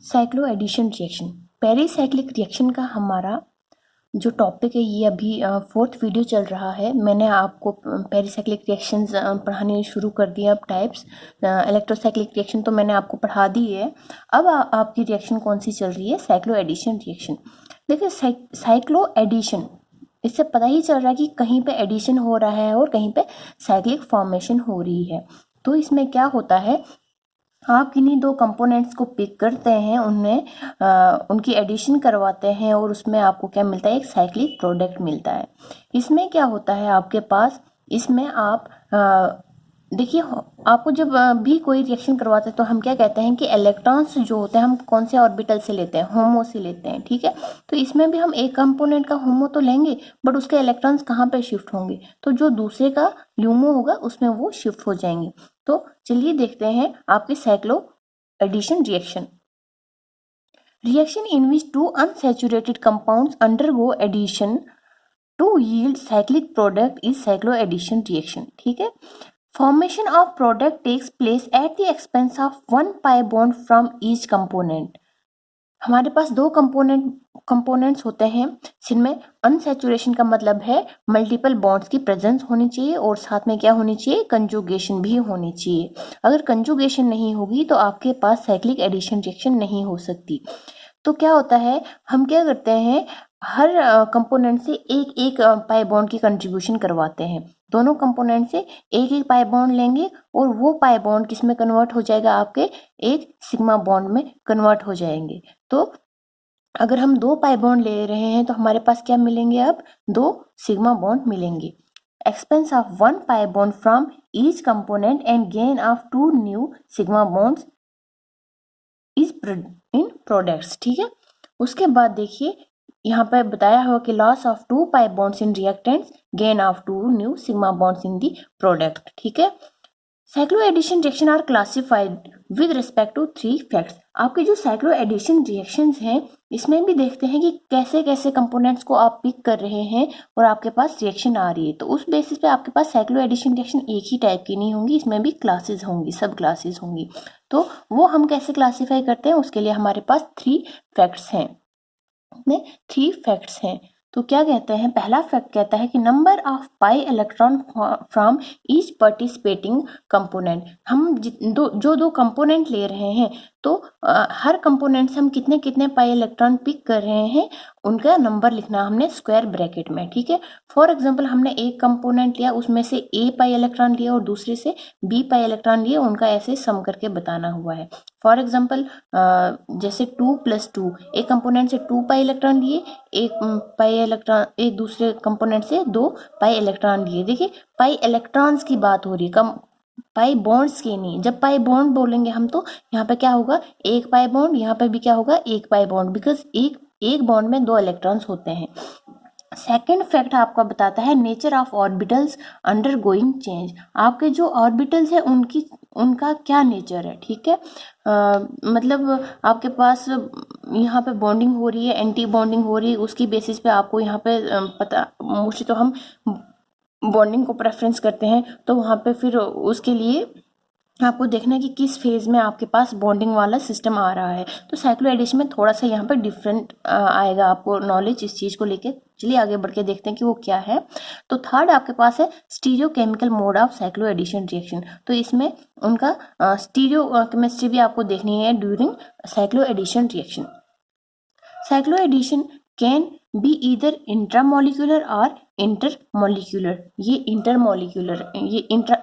Cyclo addition reaction, pericyclic reaction का हमारा जो टॉपिक है ये अभी फोर्थ वीडियो चल रहा है। मैंने आपको पेरीसाइक्लिक रिएक्शंस पढ़ाने शुरू कर दिया। अब टाइप्स इलेक्ट्रोसाइक्लिक रिएक्शन तो मैंने आपको पढ़ा दी है। अब आपकी रिएक्शन कौन सी चल रही है? Cycloaddition reaction. देखिए साइक्लो एडिशन, इससे पता ही चल रहा है कि कहीं पे एडिशन हो रहा है और कहीं पे साइक्लिक फॉर्मेशन हो रही है। तो इसमें क्या होता है, आप किन्हीं दो कंपोनेंट्स को पिक करते हैं, उनमें उनकी एडिशन करवाते हैं और उसमें आपको क्या मिलता है? एक साइक्लिक प्रोडक्ट मिलता है। इसमें क्या होता है आपके पास, इसमें आप देखिए, आपको जब भी कोई रिएक्शन करवाते हैं तो हम क्या कहते हैं कि इलेक्ट्रॉन्स जो होते हैं हम कौन से ऑर्बिटल से लेते हैं? होमो से लेते हैं, ठीक है। तो इसमें भी हम एक कंपोनेंट का होमो तो लेंगे, बट उसके इलेक्ट्रॉन्स कहाँ पे शिफ्ट होंगे? तो जो दूसरे का ल्यूमो होगा उसमें वो शिफ्ट हो जाएंगे। तो चलिए देखते हैं आपके cycloaddition reaction. Reaction in which two unsaturated compounds undergo addition to yield cyclic product is cycloaddition reaction, ठीक है। Formation of product takes place at the expense of one pi bond from each component. हमारे पास दो components होते हैं जिनमें unsaturation का मतलब है मल्टीपल बॉन्ड्स की प्रेजेंस होनी चाहिए और साथ में क्या होनी चाहिए? कंजुगेशन भी होनी चाहिए। अगर कंजुगेशन नहीं होगी तो आपके पास साइक्लिक एडिशन रिएक्शन नहीं हो सकती। तो क्या होता है, हम क्या करते हैं, हर कंपोनेंट से एक एक पाई बॉन्ड की कंट्रीब्यूशन करवाते हैं। दोनों कंपोनेंट से एक एक पाई बॉन्ड लेंगे और वो पाई बॉन्ड किस में कन्वर्ट हो जाएगा? आपके एक सिग्मा बॉन्ड में कन्वर्ट हो जाएंगे। तो अगर हम दो पाई बॉन्ड ले रहे हैं तो हमारे पास क्या मिलेंगे? अब दो सिग्मा बॉन्ड मिलेंगे। Expense of one pi bond from each component and gain of two new sigma bonds is in products, ठीक है। उसके बाद देखिए यहाँ पर बताया हुआ कि loss of two pi bonds in reactants, gain of two new sigma bonds in the product, ठीक है। Cycloaddition reaction are classified with respect to three facts. आपके जो साइक्लो एडिशन रिएक्शंस हैं इसमें भी देखते हैं कि कैसे कैसे कंपोनेंट्स को आप पिक कर रहे हैं और आपके पास रिएक्शन आ रही है। तो उस बेसिस पे आपके पास साइक्लो एडिशन रिएक्शन एक ही टाइप की नहीं होंगी, इसमें भी क्लासेस होंगी, सब क्लासेस होंगी। तो वो हम कैसे क्लासीफाई करते हैं, उसके लिए हमारे पास थ्री फैक्ट्स हैं। में थ्री फैक्ट्स हैं। तो क्या कहते हैं? पहला फैक्ट कहता है कि number of pi electron from each participating component. हम जो दो कंपोनेंट ले रहे हैं तो हर कंपोनेंट से हम कितने कितने पाई इलेक्ट्रॉन पिक कर रहे हैं उनका नंबर लिखना हमने स्क्वायर ब्रैकेट में, ठीक है। फॉर एग्जांपल हमने एक कंपोनेंट लिया, उसमें से ए पाई इलेक्ट्रॉन लिया और दूसरे से बी पाई इलेक्ट्रॉन लिए, उनका ऐसे सम करके बताना हुआ है। फॉर एग्जांपल जैसे 2+2, एक कंपोनेंट से 2 पाई इलेक्ट्रॉन लिए, एक पाई इलेक्ट्रॉन एक दूसरे कंपोनेंट से 2 पाई इलेक्ट्रॉन लिए। देखिए पाई इलेक्ट्रॉन्स की बात हो रही है, कम पाई बॉन्ड्स की नहीं। जब पाई बॉन्ड बोलेंगे हम तो यहाँ पे क्या होगा? एक पाई बॉन्ड, यहाँ पे भी क्या होगा? एक पाई बॉन्ड, बिकॉज एक बॉन्ड में दो इलेक्ट्रॉन्स होते हैं। सेकेंड फैक्ट आपका बताता है nature of orbitals under going change. आपके जो ऑर्बिटल्स है उनका क्या नेचर है, ठीक है। मतलब आपके पास यहाँ पे बॉन्डिंग हो रही है, एंटी बॉन्डिंग हो रही है, उसकी बेसिस पे आपको यहाँ पे पता, मोस्टली तो हम बॉन्डिंग को प्रेफरेंस करते हैं, तो वहाँ पे फिर उसके लिए आपको देखना है कि किस फेज में आपके पास बॉन्डिंग वाला सिस्टम आ रहा है। तो साइक्लो एडिशन में थोड़ा सा यहाँ पर डिफरेंट आएगा आपको नॉलेज इस चीज़ को लेके। चलिए आगे बढ़ के देखते हैं कि वो क्या है। तो थर्ड आपके पास है stereochemical mode of cycloaddition reaction. तो इसमें उनका स्टीरियो केमिस्ट्री भी आपको देखनी है during cycloaddition reaction. Cycloaddition can be either intramolecular or intermolecular. ये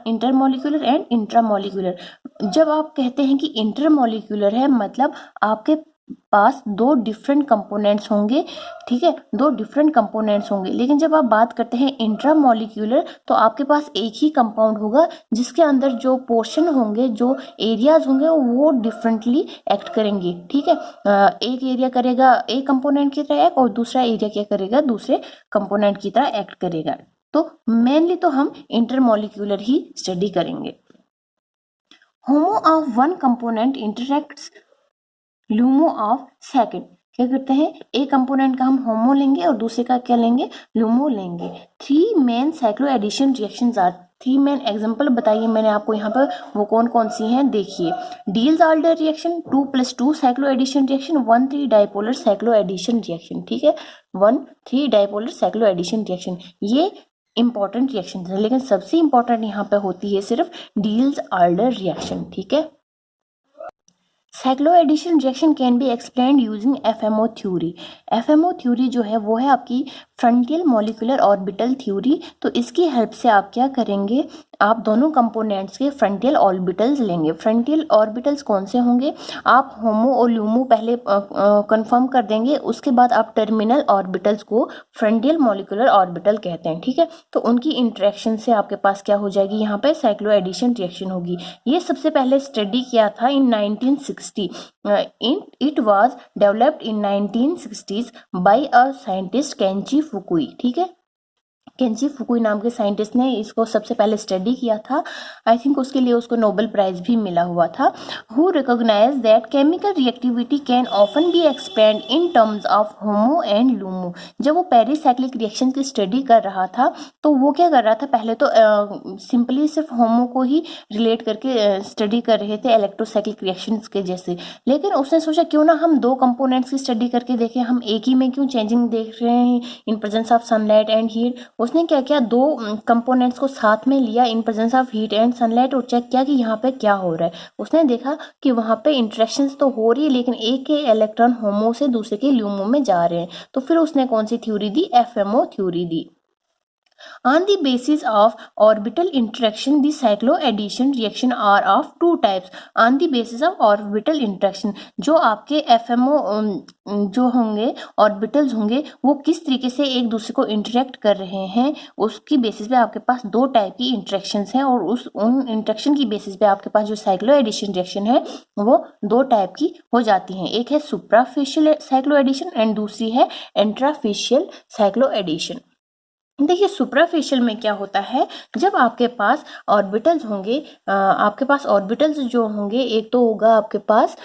इंटरमोलिकुलर एंड इंट्रामोलिकुलर। जब आप कहते हैं कि इंटरमोलिकुलर है, मतलब आपके पास दो डिफरेंट कंपोनेंट्स होंगे, ठीक है, दो डिफरेंट कंपोनेंट्स होंगे। लेकिन जब आप बात करते हैं इंट्रामोलिकुलर तो आपके पास एक ही कंपाउंड होगा जिसके अंदर जो पोर्शन होंगे, जो एरियाज होंगे वो डिफरेंटली एक्ट करेंगे, ठीक है। एक एरिया करेगा एक कंपोनेंट की तरह एक्ट और दूसरा एरिया क्या करेगा? दूसरे कंपोनेंट की तरह एक्ट करेगा। तो मेनली तो हम इंटरमोलिकुलर ही स्टडी करेंगे। HOMO of one component interacts LUMO of second. क्या करते हैं? एक कंपोनेंट का हम होमो लेंगे और दूसरे का क्या लेंगे? लूमो लेंगे। Three main cycloaddition reactions are, 3 main example बताइए मैंने आपको यहाँ पर, वो कौन कौन सी हैं देखिए। Diels-Alder reaction, 2+2 cycloaddition reaction, 1,3 dipolar cycloaddition reaction, ठीक है, 1,3 डाइपोलर साइक्लो एडिशन रिएक्शन, ये इंपॉर्टेंट रिएक्शन है, लेकिन सबसे इंपॉर्टेंट यहाँ पे होती है सिर्फ Diels-Alder रिएक्शन, ठीक है। Cycloaddition reaction can be explained using FMO theory. FMO theory जो है वो है आपकी फ्रंटियल मॉलिक्यूलर ऑर्बिटल थ्योरी। तो इसकी हेल्प से आप क्या करेंगे, आप दोनों कंपोनेंट्स के फ्रंटियल ऑर्बिटल्स लेंगे। फ्रंटियल ऑर्बिटल्स कौन से होंगे, आप होमो और ल्यूमो पहले कंफर्म कर देंगे, उसके बाद आप टर्मिनल ऑर्बिटल्स को फ्रंटियल मॉलिक्यूलर ऑर्बिटल कहते हैं, ठीक है। तो उनकी इंटरेक्शन से आपके पास क्या हो जाएगी, यहाँ पे साइक्लोएडिशन रिएक्शन होगी। ये सबसे पहले स्टडी किया था in 1960। It was developed in 1960s by a scientist Kenichi Fukui, ठीक है। केंची फुकुई नाम के साइंटिस्ट ने इसको सबसे पहले स्टडी किया था। आई थिंक उसके लिए उसको नोबेल प्राइज भी मिला हुआ था। Who recognize that chemical reactivity can often be expand in terms of HOMO and LUMO. जब वो पेरिसाइक्लिक रिएक्शन की स्टडी कर रहा था तो वो क्या कर रहा था, पहले तो सिंपली सिर्फ होमो को ही रिलेट करके स्टडी कर रहे थे इलेक्ट्रोसाइक्लिक रिएक्शंस के जैसे, लेकिन उसने सोचा क्यों ना हम दो कंपोनेंट्स की स्टडी करके देखें, हम एक ही में क्यों चेंजिंग देख रहे हैं इन presence of sunlight and heat. उसने क्या किया, दो कंपोनेंट्स को साथ में लिया इन presence of heat and sunlight और चेक किया कि यहाँ पे क्या हो रहा है। उसने देखा कि वहाँ पे इंटरेक्शंस तो हो रही है लेकिन एक के इलेक्ट्रॉन होमो से दूसरे के ल्यूमो में जा रहे हैं। तो फिर उसने कौन सी थ्योरी दी, एफएमओ थ्योरी दी। On the basis of orbital interaction, the cycloaddition reaction are of two types. On the basis of orbital interaction, जो आपके FMO जो होंगे ऑर्बिटल्स होंगे वो किस तरीके से एक दूसरे को इंटरेक्ट कर रहे हैं, उसकी बेसिस पे आपके पास दो टाइप की इंटरेक्शंस हैं और उन इंटरेक्शन की बेसिस पे आपके पास जो साइक्लोएडिशन रिएक्शन है वो दो टाइप की हो जाती हैं। एक है सुप्राफिशियल साइक्लोएडिशन एंड दूसरी है इंट्राफिशियल साइक्लोएडिशन। देखिए सुप्राफिशियल में क्या होता है, जब आपके पास ऑर्बिटल्स होंगे, आपके पास ऑर्बिटल्स जो होंगे, एक तो होगा आपके पास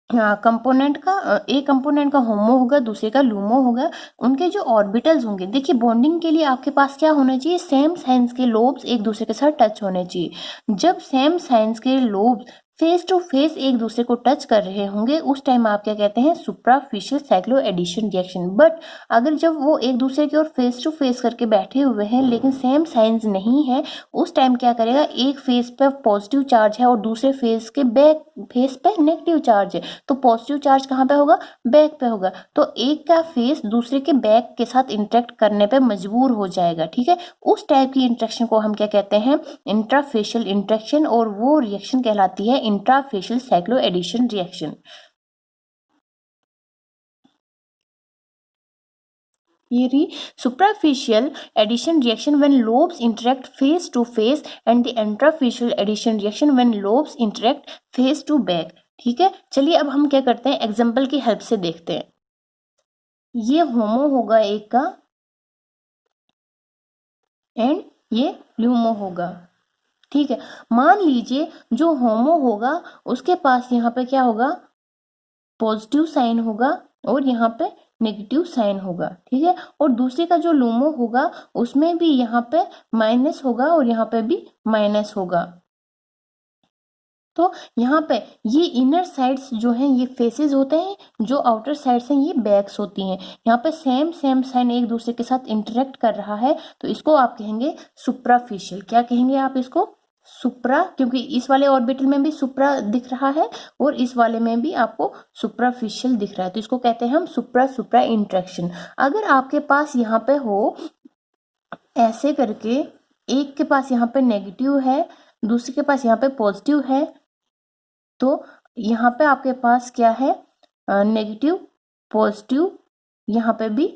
कंपोनेंट का, एक कंपोनेंट का होमो होगा दूसरे का लूमो होगा, उनके जो ऑर्बिटल्स होंगे, देखिए बॉन्डिंग के लिए आपके पास क्या होना चाहिए, सेम साइंस के लोब्स एक दूसरे के साथ टच होने चाहिए। जब सेम साइंस के लोब्स फेस टू फेस एक दूसरे को टच कर रहे होंगे उस टाइम आप क्या कहते हैं, सुप्राफिशियल साइक्लोएडिशन रिएक्शन। बट अगर जब वो एक दूसरे की ओर फेस टू फेस करके बैठे हुए हैं लेकिन सेम साइंस नहीं है, उस टाइम क्या करेगा, एक फेस पे पॉजिटिव चार्ज है और दूसरे फेस के बैक फेस पे नेगेटिव चार्ज है, तो पॉजिटिव चार्ज कहाँ पे होगा, बैक पे होगा, तो एक का फेस दूसरे के बैक के साथ इंटरेक्ट करने पे मजबूर हो जाएगा, ठीक है। उस टाइप की इंटरेक्शन को हम क्या कहते हैं, इंट्राफेशियल इंटरेक्शन, और वो रिएक्शन कहलाती है इंट्राफेशियल साइक्लोएडिशन रिएक्शन। ये superficial addition reaction when lobes interact face to face and the intrafacial addition reaction when lobes interact face to back, ठीक है। चलिए अब हम क्या करते हैं, एग्जाम्पल की हेल्प से देखते हैं। ये होमो होगा एक का एंड ये ल्यूमो होगा, ठीक है। मान लीजिए जो होमो होगा उसके पास यहाँ पे क्या होगा, पॉजिटिव साइन होगा और यहाँ पे नेगेटिव साइन होगा, ठीक है। और दूसरे का जो लूमो होगा उसमें भी यहाँ पे माइनस होगा और यहाँ पे भी माइनस होगा। तो यहाँ पे ये इनर साइड्स जो हैं ये फेसेस होते हैं, जो आउटर साइड्स हैं ये बैक्स होती हैं। यहाँ पे सेम साइन एक दूसरे के साथ इंटरेक्ट कर रहा है, तो इसको आप कहेंगे सुप्राफिशियल। क्या कहेंगे आप इसको, सुप्रा, क्योंकि इस वाले ऑर्बिटल में भी सुप्रा दिख रहा है और इस वाले में भी आपको सुप्राफिशियल दिख रहा है, तो इसको कहते हैं हम सुप्रा इंटरेक्शन। अगर आपके पास यहाँ पे हो ऐसे करके, एक के पास यहाँ पे नेगेटिव है दूसरे के पास यहाँ पे पॉजिटिव है, तो यहाँ पे आपके पास क्या है, नेगेटिव पॉजिटिव, यहाँ पे भी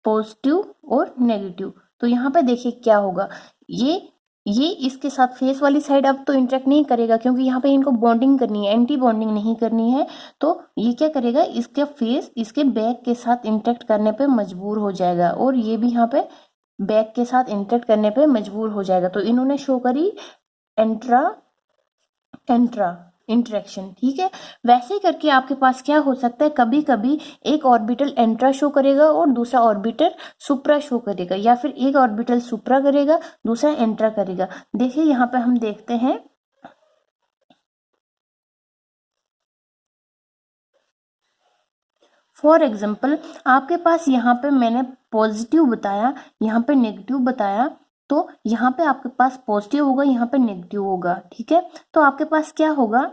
पॉजिटिव और नेगेटिव। तो यहाँ पे देखिए क्या होगा, ये इसके साथ फेस वाली साइड अब तो इंटरेक्ट नहीं करेगा क्योंकि यहाँ पे इनको बॉन्डिंग करनी है, एंटी बॉन्डिंग नहीं करनी है, तो ये क्या करेगा, इसके फेस इसके बैक के साथ इंटरेक्ट करने पे मजबूर हो जाएगा और ये भी यहाँ पे बैक के साथ इंटरेक्ट करने पे मजबूर हो जाएगा। तो इन्होंने शो करी एंट्रा इंटरेक्शन। ठीक है, वैसे ही करके आपके पास क्या हो सकता है, कभी कभी एक ऑर्बिटल एंट्रा शो करेगा और दूसरा ऑर्बिटल सुप्रा शो करेगा, या फिर एक ऑर्बिटल सुप्रा करेगा दूसरा एंट्रा करेगा। देखिए यहाँ पे हम देखते हैं, फॉर एग्जाम्पल आपके पास यहाँ पे मैंने पॉजिटिव बताया, यहाँ पे नेगेटिव बताया, तो यहाँ पे आपके पास पॉजिटिव होगा, यहाँ पे नेगेटिव होगा। ठीक है, तो आपके पास क्या होगा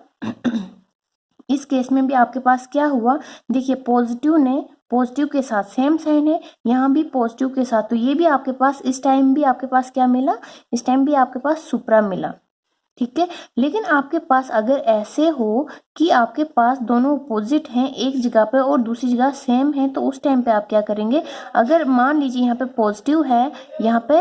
इस केस में भी आपके पास क्या हुआ, देखिए पॉजिटिव ने पॉजिटिव के साथ सेम साइन है, यहाँ भी पॉजिटिव के साथ, तो ये भी आपके पास इस टाइम भी आपके पास क्या मिला, इस टाइम भी आपके पास सुप्रा मिला। ठीक है, लेकिन आपके पास अगर ऐसे हो कि आपके पास दोनों अपोजिट हैं एक जगह पे और दूसरी जगह सेम है, तो उस टाइम पे आप क्या करेंगे, अगर मान लीजिए यहाँ पे पॉजिटिव है, यहाँ पे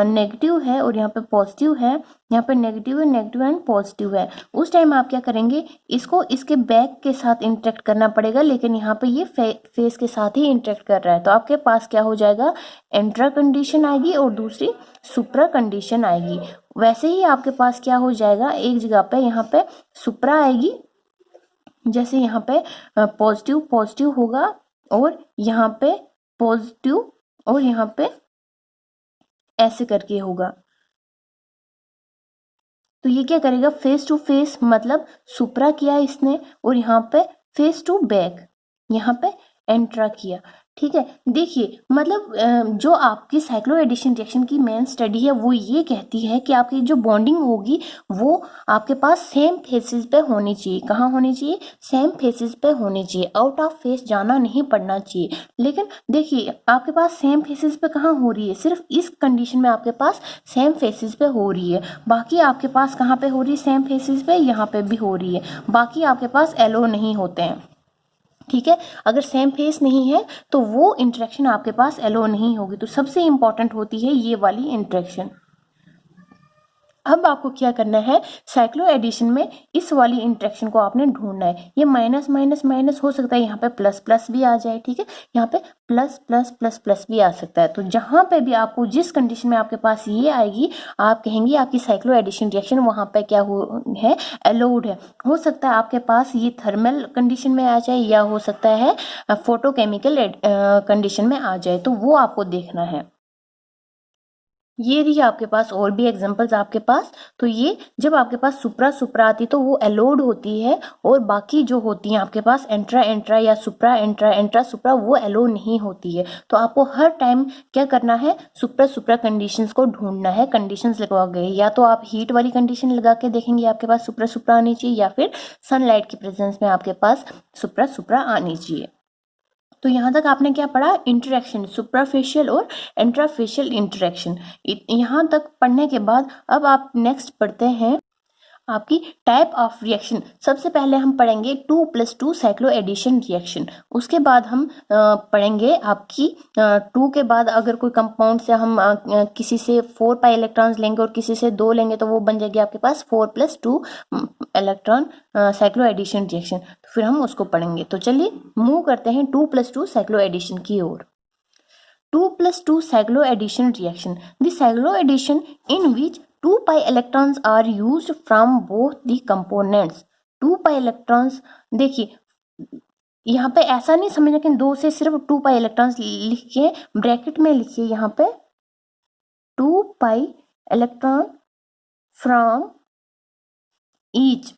नेगेटिव है और यहाँ पे पॉजिटिव है, यहाँ पे नेगेटिव एंड पॉजिटिव है, उस टाइम आप क्या करेंगे, इसको इसके बैक के साथ इंटरेक्ट करना पड़ेगा, लेकिन यहाँ पे ये फेस के साथ ही इंटरेक्ट कर रहा है, तो आपके पास क्या हो जाएगा, एंट्रा कंडीशन आएगी और दूसरी सुप्रा कंडीशन आएगी। वैसे ही आपके पास क्या हो जाएगा, एक जगह पे यहाँ पे सुप्रा आएगी, जैसे यहाँ पे पॉजिटिव पॉजिटिव होगा और यहाँ पे पॉजिटिव और यहाँ पे ऐसे करके होगा, तो ये क्या करेगा, फेस टू फेस, मतलब सुप्रा किया इसने और यहाँ पे फेस टू बैक, यहाँ पे एंट्रा किया। ठीक है, देखिए मतलब जो आपकी साइक्लो एडिशन रिएक्शन की मेन स्टडी है वो ये कहती है कि आपकी जो बॉन्डिंग होगी वो आपके पास सेम फेसेस पे होनी चाहिए। कहाँ होनी चाहिए, सेम फेसेस पे होनी चाहिए, आउट ऑफ फेस जाना नहीं पड़ना चाहिए। लेकिन देखिए आपके पास सेम फेसेस पे कहाँ हो रही है, सिर्फ इस कंडीशन में आपके पास सेम फेसेस पे हो रही है, बाकी आपके पास कहाँ पे हो रही है, सेम फेसेस पे यहाँ पे भी हो रही है, बाकी आपके पास एलो नहीं होते हैं। ठीक है, अगर सेम फेस नहीं है तो वो इंटरेक्शन आपके पास एलो नहीं होगी, तो सबसे इंपॉर्टेंट होती है ये वाली इंटरेक्शन। अब आपको क्या करना है, साइक्लो एडिशन में इस वाली इंटरेक्शन को आपने ढूंढना है। ये माइनस माइनस माइनस हो सकता है, यहाँ पे प्लस प्लस भी आ जाए। ठीक है, यहाँ पे प्लस प्लस प्लस प्लस भी आ सकता है, तो जहां पे भी आपको जिस कंडीशन में आपके पास ये आएगी, आप कहेंगे आपकी साइक्लो एडिशन रिएक्शन वहां पे क्या है, अलाउड है। हो सकता है आपके पास ये थर्मल कंडीशन में आ जाए या हो सकता है फोटोकेमिकल कंडीशन में आ जाए, तो वो आपको देखना है। ये रही आपके पास और भी एग्जांपल्स आपके पास, तो ये जब आपके पास सुप्रा सुप्रा आती तो वो एलोड होती है, और बाकी जो होती हैं आपके पास एंट्रा एंट्रा या सुप्रा एंट्रा एंट्रा सुप्रा, वो एलोड नहीं होती है। तो आपको हर टाइम क्या करना है, सुप्रा सुप्रा कंडीशंस को ढूंढना है। कंडीशंस लगवा गए, या तो आप हीट वाली कंडीशन लगा के देखेंगे आपके पास सुप्रा सुप्रा आनी चाहिए, या फिर सनलाइट की प्रेजेंस में आपके पास सुप्रा सुप्रा आनी चाहिए। तो यहाँ तक आपने क्या पढ़ा, इंटरेक्शन, सुपरफिशियल और इंट्राफिशियल इंटरेक्शन। यहाँ तक पढ़ने के बाद अब आप नेक्स्ट पढ़ते हैं आपकी टाइप ऑफ रिएक्शन। सबसे पहले हम पढ़ेंगे 2+2 साइक्लो एडिशन रिएक्शन, उसके बाद हम पढ़ेंगे आपकी 2 के बाद अगर कोई कंपाउंड से हम किसी से 4 पाई इलेक्ट्रॉन्स लेंगे और किसी से 2 लेंगे, तो वो बन जाएगी आपके पास 4+2 इलेक्ट्रॉन साइक्लो एडिशन रिएक्शन। तो फिर हम उसको पढ़ेंगे, तो चलिए मूव करते हैं 2+2 साइक्लो एडिशन की ओर। 2+2 cyclo addition reaction, the cyclo addition in which 2 pi electrons are used from both the components। 2 pi electrons, देखिए यहाँ पे ऐसा नहीं समझना कि 2 से सिर्फ 2 pi electrons लिख के ब्रैकेट में लिखिए, यहाँ पे 2 pi electron from each।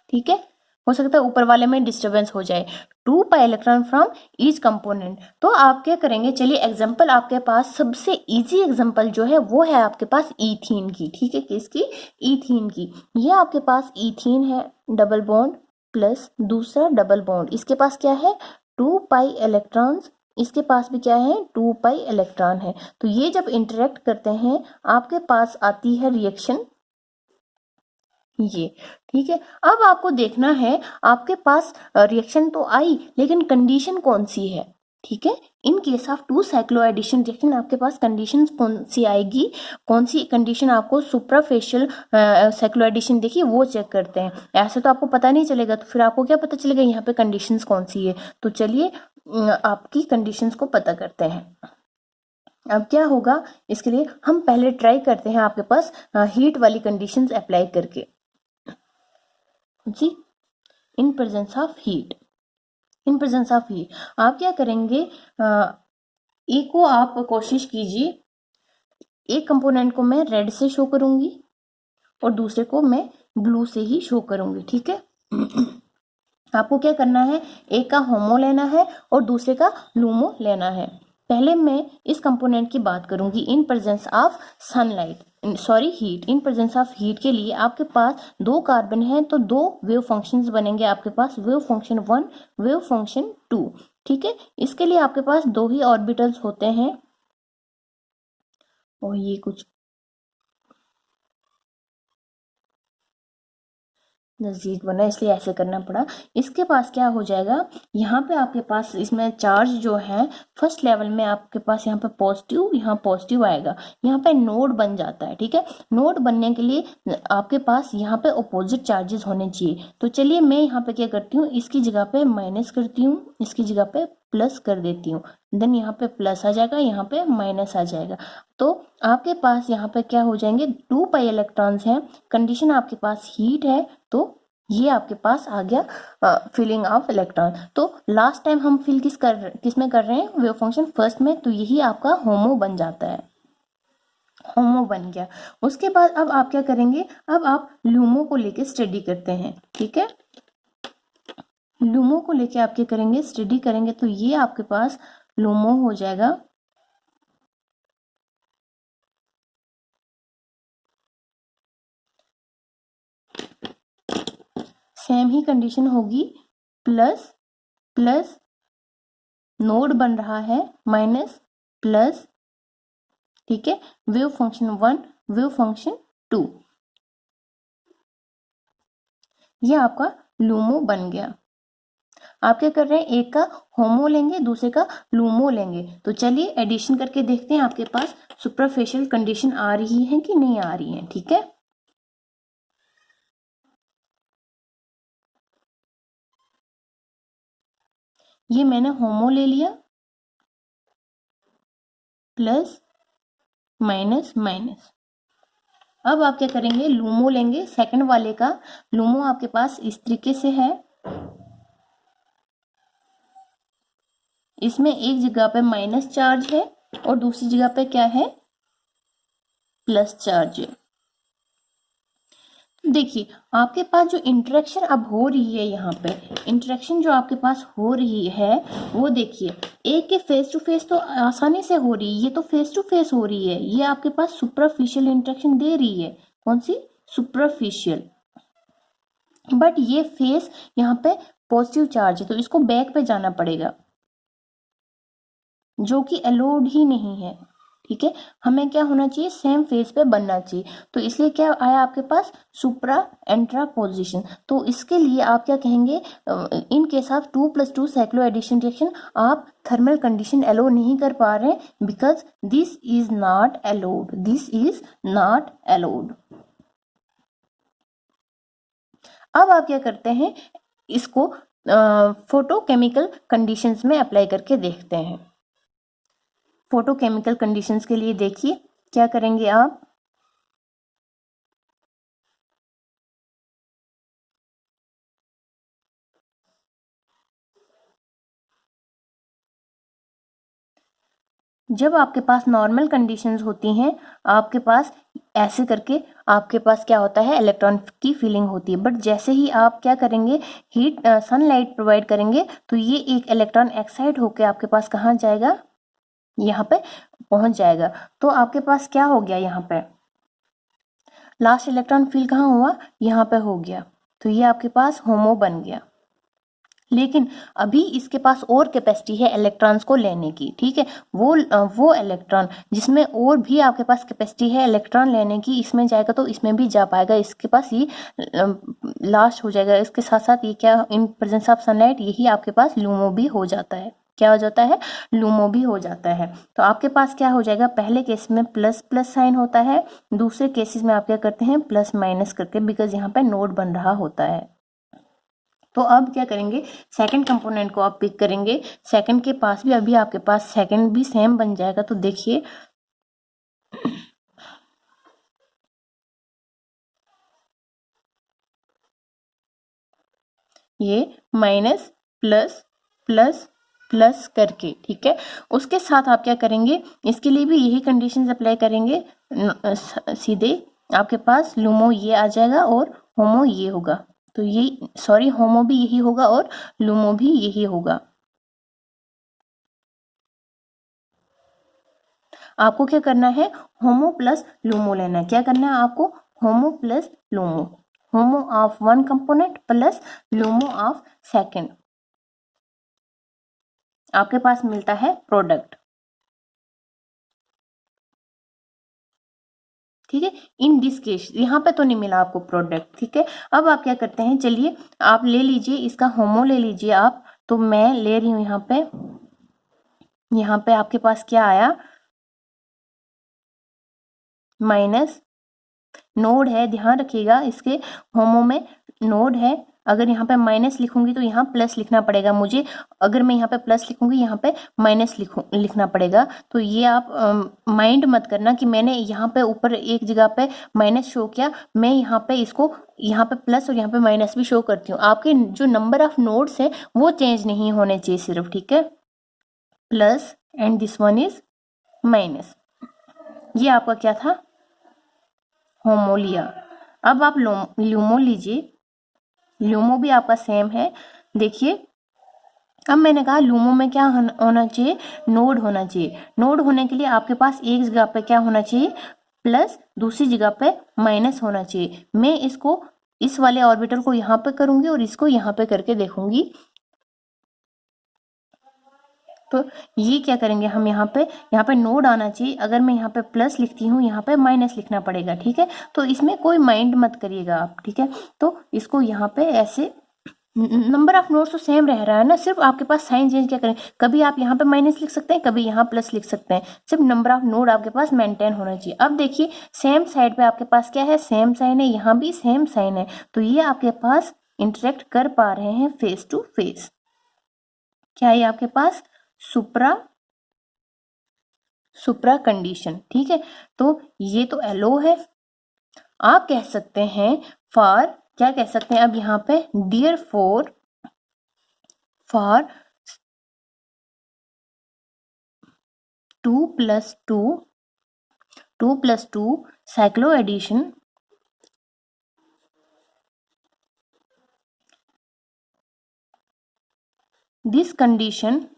ठीक है, हो सकता है ऊपर वाले में डिस्टरबेंस हो जाए। 2 pi electron from each component, तो आप क्या करेंगे, चलिए एग्जांपल आपके पास सबसे इजी एग्जांपल जो है वो है आपके पास ईथीन की। ठीक है, किसकी, ईथीन की। ये आपके पास ईथीन है, डबल बॉन्ड प्लस दूसरा डबल बॉन्ड, इसके पास क्या है 2 पाई इलेक्ट्रॉन्स, इसके पास भी क्या है 2 पाई इलेक्ट्रॉन है। तो ये जब इंटरेक्ट करते हैं आपके पास आती है रिएक्शन ये। ठीक है, अब आपको देखना है आपके पास रिएक्शन तो आई, लेकिन कंडीशन कौन सी है। ठीक है, in case of 2 cycloaddition reaction आपके पास कंडीशन कौन सी आएगी, कौन सी कंडीशन आपको सुपरफिशियल साइक्लो एडिशन देखिए वो चेक करते हैं। ऐसे तो आपको पता नहीं चलेगा, तो फिर आपको क्या पता चलेगा यहाँ पे कंडीशंस कौन सी है। तो चलिए आपकी कंडीशंस को पता करते हैं। अब क्या होगा, इसके लिए हम पहले ट्राई करते हैं आपके पास हीट वाली कंडीशंस अप्लाई करके। जी, in presence of heat. In presence of heat आप क्या करेंगे, एक को आप कोशिश कीजिए, एक कंपोनेंट को मैं रेड से शो करूंगी और दूसरे को मैं ब्लू से ही शो करूंगी, ठीक है। आपको क्या करना है, एक का होमो लेना है और दूसरे का लूमो लेना है। पहले मैं इस कंपोनेंट की बात करूंगी इन presence of sunlight, sorry heat. In presence of heat के लिए आपके पास दो कार्बन है तो दो वेव फंक्शंस बनेंगे आपके पास, वेव फंक्शन 1, वेव फंक्शन 2, ठीक है। इसके लिए आपके पास दो ही ऑर्बिटल्स होते हैं और ये कुछ नज़दीक बना इसलिए ऐसे करना पड़ा। इसके पास क्या हो जाएगा, यहाँ पे आपके पास इसमें चार्ज जो है फर्स्ट लेवल में आपके पास यहाँ पे पॉजिटिव, यहाँ पॉजिटिव आएगा, यहाँ पे नोड बन जाता है, ठीक है। नोड बनने के लिए आपके पास यहाँ पे अपोजिट चार्जेस होने चाहिए। तो चलिए मैं यहाँ पे क्या करती हूँ, इसकी जगह पे माइनस करती हूँ, इसकी जगह पे प्लस कर देती हूँ, देन यहाँ पे प्लस आ जाएगा, यहाँ पे माइनस आ जाएगा। तो आपके पास यहाँ पे क्या हो जाएंगे, 2 पाई इलेक्ट्रॉन्स हैं, कंडीशन आपके पास हीट है, तो ये आपके पास आ गया फिलिंग ऑफ इलेक्ट्रॉन। तो लास्ट टाइम हम फिल किस में कर रहे हैं, वेव फंक्शन फर्स्ट में, तो यही आपका होमो बन जाता है, होमो बन गया। उसके बाद अब आप क्या करेंगे, अब आप लूमो को लेके स्टडी करते हैं, ठीक है। लूमो को लेके आप क्या करेंगे, स्टडी करेंगे, तो ये आपके पास लूमो हो जाएगा। सेम ही कंडीशन होगी, प्लस प्लस नोड बन रहा है, माइनस प्लस, ठीक है। वेव फंक्शन 1, वेव फंक्शन 2, ये आपका लूमो बन गया। आप क्या कर रहे हैं, एक का होमो लेंगे, दूसरे का लूमो लेंगे। तो चलिए एडिशन करके देखते हैं आपके पास सुपरफिशियल कंडीशन आ रही है कि नहीं आ रही है, ठीक है। ये मैंने होमो ले लिया, प्लस माइनस माइनस। अब आप क्या करेंगे, लूमो लेंगे, सेकंड वाले का लूमो आपके पास इस तरीके से है, इसमें एक जगह पे माइनस चार्ज है और दूसरी जगह पे क्या है, प्लस चार्ज है। देखिए आपके पास जो इंटरेक्शन अब हो रही है, यहाँ पे इंटरेक्शन जो आपके पास हो रही है वो देखिए, एक के फेस टू फेस तो आसानी से हो रही है, ये तो फेस टू फेस हो रही है, ये आपके पास सुपरफिशियल इंटरेक्शन दे रही है, कौन सी, सुपरफिशियल। बट ये फेस यहाँ पे पॉजिटिव चार्ज है तो इसको बैक पे जाना पड़ेगा, जो कि अलाउड ही नहीं है, ठीक है। हमें क्या होना चाहिए, सेम फेस पे बनना चाहिए। तो इसलिए क्या आया आपके पास, सुप्रा एंट्रा पोजिशन। तो इसके लिए आप क्या कहेंगे, in case of 2+2 cycloaddition reaction आप थर्मल कंडीशन अलो नहीं कर पा रहे, because this is not allowed, this is not allowed. अब आप क्या करते हैं, इसको फोटोकेमिकल कंडीशंस में अप्लाई करके देखते हैं। फोटोकेमिकल कंडीशंस के लिए देखिए क्या करेंगे आप, जब आपके पास नॉर्मल कंडीशंस होती हैं, आपके पास ऐसे करके आपके पास क्या होता है, इलेक्ट्रॉन की फीलिंग होती है। बट जैसे ही आप क्या करेंगे, हीट सनलाइट प्रोवाइड करेंगे, तो ये एक इलेक्ट्रॉन एक्साइट होकर आपके पास कहाँ जाएगा, यहाँ पे पहुंच जाएगा। तो आपके पास क्या हो गया, यहाँ पे लास्ट इलेक्ट्रॉन फील कहाँ हुआ, यहाँ पे हो गया, तो ये आपके पास होमो बन गया। लेकिन अभी इसके पास और कैपेसिटी है इलेक्ट्रॉन्स को लेने की, ठीक है। वो इलेक्ट्रॉन जिसमें और भी आपके पास कैपेसिटी है इलेक्ट्रॉन लेने की, इसमें जाएगा तो इसमें भी जा पाएगा, इसके पास ये लास्ट हो जाएगा। इसके साथ साथ ये क्या, इन प्रेजेंस ऑफ सनलाइट यही आपके पास लूमो भी हो जाता है, क्या हो जाता है, लूमो भी हो जाता है। तो आपके पास क्या हो जाएगा, पहले केस में प्लस प्लस साइन होता है, दूसरे केसेस में आप क्या करते हैं, प्लस माइनस करके, बिकॉज यहाँ पे नोड बन रहा होता है। तो अब क्या करेंगे, सेकंड कंपोनेंट को आप पिक करेंगे, सेकंड के पास भी अभी आपके पास सेकंड भी सेम बन जाएगा। तो देखिए ये माइनस प्लस प्लस प्लस करके, ठीक है। उसके साथ आप क्या करेंगे, इसके लिए भी यही कंडीशंस अप्लाई करेंगे। सीधे आपके पास लूमो ये आ जाएगा और होमो ये होगा, तो ये सॉरी होमो भी यही होगा और लूमो भी यही होगा। आपको क्या करना है, होमो प्लस लूमो लेना है। क्या करना है आपको, HOMO plus LUMO, HOMO of one component plus LUMO of second, आपके पास मिलता है प्रोडक्ट, ठीक है। इन दिस केस यहाँ पे तो नहीं मिला आपको प्रोडक्ट, ठीक है। अब आप क्या करते हैं, चलिए आप ले लीजिए इसका होमो ले लीजिए आप, तो मैं ले रही हूं यहाँ पे आपके पास क्या आया, माइनस, नोड है, ध्यान रखिएगा इसके होमो में नोड है। अगर यहाँ पे माइनस लिखूंगी तो यहाँ प्लस लिखना पड़ेगा मुझे, अगर मैं यहाँ पे प्लस लिखूंगी यहाँ पे माइनस लिखना पड़ेगा। तो ये आप माइंड मत करना कि मैंने यहाँ पे ऊपर एक जगह पे माइनस शो किया, मैं यहाँ पे इसको यहाँ पे प्लस और यहाँ पे माइनस भी शो करती हूँ। आपके जो नंबर ऑफ नोड्स है वो चेंज नहीं होने चाहिए सिर्फ, ठीक है। Plus and this one is minus, ये आपका क्या था, होमो लिया। अब आप ल्यूमो लीजिए, ल्यूमो भी आपका सेम है। देखिए अब मैंने कहा लूमो में क्या होना चाहिए, नोड होना चाहिए। नोड होने के लिए आपके पास एक जगह पे क्या होना चाहिए, प्लस, दूसरी जगह पे माइनस होना चाहिए। मैं इसको इस वाले ऑर्बिटल को यहाँ पे करूंगी और इसको यहाँ पे करके देखूंगी। तो ये क्या करेंगे हम, यहाँ पे नोड आना चाहिए। अगर मैं यहाँ पे प्लस लिखती हूँ यहाँ पे माइनस लिखना पड़ेगा, ठीक है। तो इसमें कोई माइंड मत करिएगा आप, ठीक है। तो इसको यहाँ पे ऐसे, नंबर ऑफ नोड्स तो सेम रह रहा है ना, सिर्फ आपके पास साइन चेंज क्या करें, कभी आप यहाँ पे माइनस लिख सकते हैं, कभी यहाँ प्लस लिख सकते हैं, सिर्फ नंबर ऑफ नोड आपके पास मेंटेन होना चाहिए। अब देखिए सेम साइड पे आपके पास क्या है, सेम साइन है, यहाँ भी सेम साइन है, तो ये आपके पास इंटरेक्ट कर पा रहे हैं फेस टू फेस। क्या है आपके पास, सुप्रा कंडीशन, ठीक है। तो ये तो एलो है। आप कह सकते हैं फॉर, क्या कह सकते हैं अब यहाँ पे, dear for 2+2 cycloaddition this condition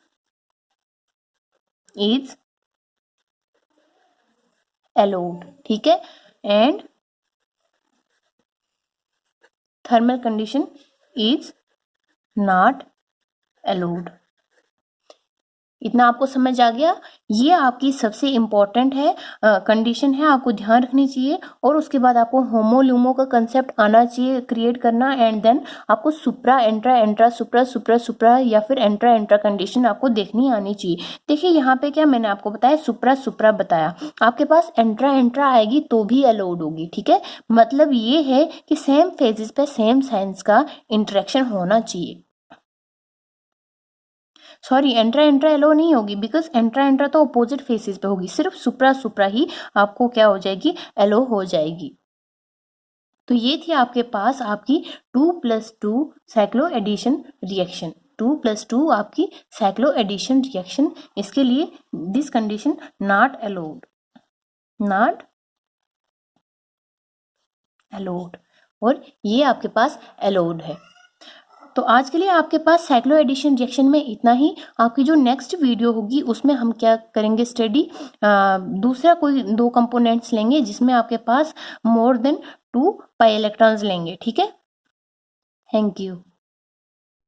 is allowed, ठीक है। And thermal condition is not allowed। इतना आपको समझ आ गया, ये आपकी सबसे इम्पोर्टेंट है कंडीशन है, आपको ध्यान रखनी चाहिए। और उसके बाद आपको होमो लूमो का कंसेप्ट आना चाहिए क्रिएट करना, एंड देन आपको सुप्रा एंट्रा एंट्रा सुप्रा सुप्रा सुप्रा या फिर एंट्रा एंट्रा कंडीशन आपको देखनी आनी चाहिए। देखिए यहाँ पे क्या मैंने आपको बताया, सुप्रा सुप्रा बताया, आपके पास एंट्रा एंट्रा आएगी तो भी अलाउड होगी, ठीक है। मतलब ये है कि सेम फेजेस पे सेम साइंस का इंटरेक्शन होना चाहिए। सॉरी, एंट्रा एंट्रा एलो नहीं होगी, बिकॉज एंट्रा एंट्रा तो अपोजिट फेसेस पे होगी, सिर्फ सुप्रा सुप्रा ही आपको क्या हो जाएगी, एलो हो जाएगी। तो ये थी आपके पास आपकी 2+2 साइक्लो एडिशन रिएक्शन, 2+2 आपकी साइक्लो एडिशन रिएक्शन। इसके लिए this condition not allowed, not allowed, और ये आपके पास अलाउड है। तो आज के लिए आपके पास साइक्लो एडिशन रिएक्शन में इतना ही। आपकी जो नेक्स्ट वीडियो होगी उसमें हम क्या करेंगे स्टडी, दूसरा कोई 2 कंपोनेंट्स लेंगे जिसमें आपके पास मोर देन 2 पाई इलेक्ट्रॉन्स लेंगे, ठीक है। Thank you.